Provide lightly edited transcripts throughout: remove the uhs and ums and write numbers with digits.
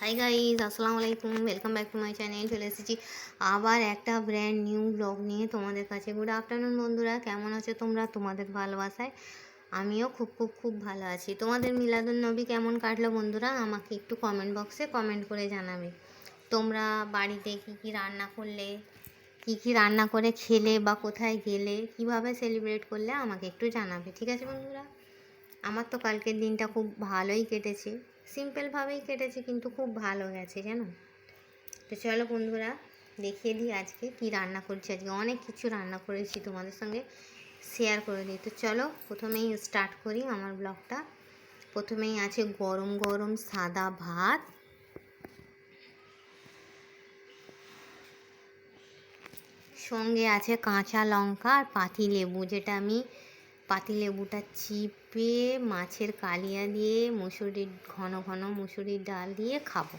Hi guys, আসসালামু আলাইকুম, welcome back to my channel. চলে এসেছি আবার একটা ব্র্যান্ড নিউ ব্লগ নিয়ে তোমাদের কাছে। গুড আফটারনুন বন্ধুরা, কেমন আছো তোমরা? তোমাদের ভালোবাসায় আমিও খুব খুব খুব ভালো আছি। তোমাদের মিলাদুন্নবী কেমন কাটলো বন্ধুরা? আমাকে একটু কমেন্ট বক্সে কমেন্ট করে জানাবে। তোমরা বাড়িতে কী কী রান্না করলে, কী কী রান্না করে খেলে, বা কোথায় গেলে, কিভাবে সেলিব্রেট করলে আমাকে একটু জানাবে, ঠিক আছে বন্ধুরা? আমার তো কালকের দিনটা খুব ভালোই কেটেছে, সিম্পলভাবেই কেটেছে, কিন্তু খুব ভালো গেছে জানো। তো চলো বন্ধুরা, দেখিয়ে দিই আজকে কি রান্না করছি। আজকে অনেক কিছু রান্না করেছি, তোমাদের সঙ্গে শেয়ার করে দিই। তো চলো প্রথমেই স্টার্ট করি আমার ব্লগটা। প্রথমেই আছে গরম গরম সাদা ভাত, সঙ্গে আছে কাঁচা লঙ্কা আর পাতি লেবু, যেটা আমি পাতিলেবুটা চিপে মাছের কালিয়া দিয়ে ঘন ঘন মুসুরির ডাল দিয়ে খাবো।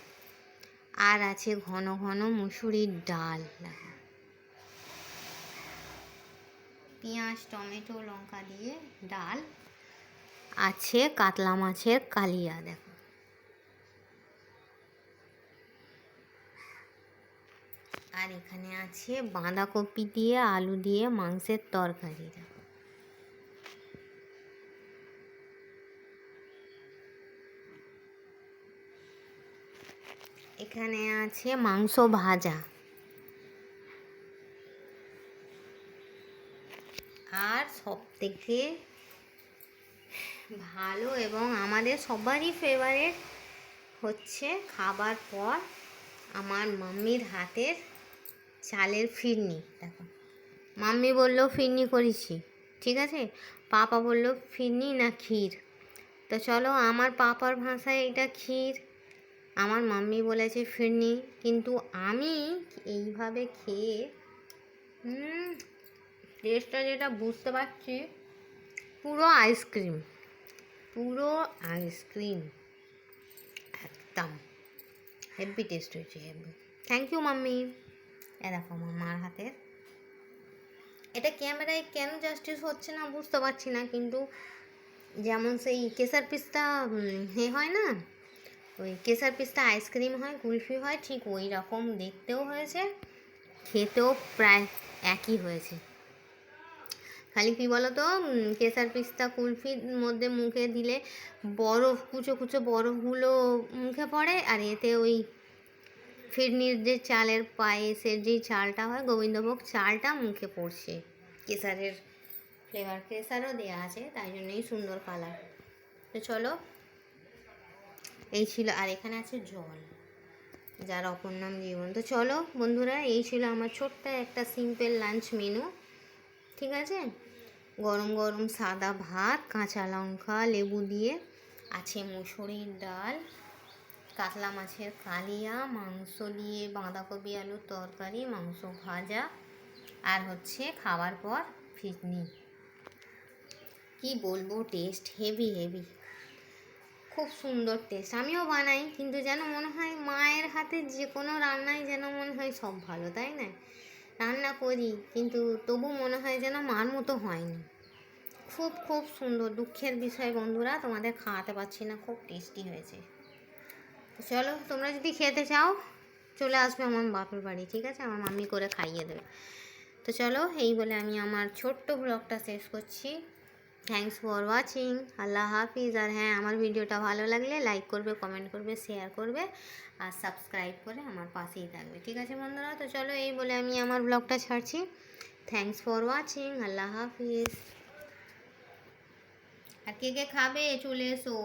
আর আছে ঘন ঘন মুসুরির ডাল, পেঁয়াজ টমেটো লঙ্কা দিয়ে ডাল। আছে কাতলা মাছের কালিয়া, দেখো। আর এখানে আছে বাঁধাকপি দিয়ে আলু দিয়ে মাংসের তরকারি, দেখো। এখানে আছে মাংস ভাজা। আর সব থেকে ভালো এবং আমাদের সবারই ফেভারিট হচ্ছে খাবার পর আমার মাম্মির হাতের চালের ফিরনি, দেখো। মাম্মি বললো ফিরনি করেছি, ঠিক আছে। পাপা বললো ফিরনি না ক্ষীর। তো চলো, আমার পাপার ভাষায় এটা ক্ষীর, আমার মাম্মি বলেছে ফিরনি। কিন্তু আমি এইভাবে খেয়ে টেস্টটা যেটা বুঝতে পারছি, পুরো আইসক্রিম, পুরো আইসক্রিম, একদম হেভি টেস্ট হয়েছে, হেভি। Thank you mummy. এরকম আমার মার হাতের, এটা ক্যামেরায় কেন জাস্টিস হচ্ছে না বুঝতে পারছি না, কিন্তু যেমন সেই কেসার পিস্তা হয় না, ওই কেসার পিস্তা আইসক্রিম হয়, কুলফি হয়, ঠিক ওই রকম দেখতেও হয়েছে, খেতেও প্রায় একই হয়েছে। খালি কী বলো তো, কেসার পিস্তা কুলফির মধ্যে মুখে দিলে বরফ, কুচো কুচো বরফগুলো মুখে পড়ে, আর এতে ওই ফিরনির যে চালের পায়েসের যেই চালটা হয়, গোবিন্দভোগ চালটা মুখে পড়ছে। কেসারের ফ্লেভার, কেসারও দেওয়া আছে, তাই জন্যই সুন্দর কালার। তো চলো, এই ছিল। আর এখানে আছে জল, যার অপর নাম জীবন। তো চলো বন্ধুরা, এই ছিল আমার ছোট্ট একটা সিম্পল লাঞ্চ মেনু, ঠিক আছে। গরম গরম সাদা ভাত, কাঁচা লঙ্কা লেবু দিয়ে, আছে মুসুরির ডাল, কাতলা মাছের কালিয়া, মাংস দিয়ে বাঁধাকপি আলুর তরকারি, মাংস ভাজা, আর হচ্ছে খাওয়ার পর ফিরনি। কি বলবো, টেস্ট হেভি হেভি, খুব সুন্দর টেস্ট। আমিও বানাই, কিন্তু যেন মনে হয় মায়ের হাতে যে কোনো রান্নাই যেন মনে হয় সব ভালো, তাই না? রান্না করি, কিন্তু তবু মনে হয় যেন মার মতো হয়নি। খুব খুব সুন্দর। দুঃখের বিষয় বন্ধুরা, তোমাদের খাওয়াতে পারছি না, খুব টেস্টি হয়েছে। তো চলো, তোমরা যদি খেতে চাও চলে আসবে আমার বাপের বাড়ি, ঠিক আছে, আমার মাম্মি করে খাইয়ে দেবে। তো চলো, এই বলে আমি আমার ছোট্ট ব্লগটা শেষ করছি। থ্যাংকস ফর ওয়াচিং, আল্লাহ হাফিজ। আর হ্যাঁ, আমার ভিডিওটা ভালো লাগলে লাইক করবে, কমেন্ট করবে, শেয়ার করবে, আর সাবস্ক্রাইব করে আমার পাশেই থাকবে, ঠিক আছে বন্ধুরা। তো চলো, এই বলে আমি আমার ব্লগটা ছাড়ছি। থ্যাংকস ফর ওয়াচিং, আল্লাহ হাফিজ। আর কে কে খাবে চলে এসো।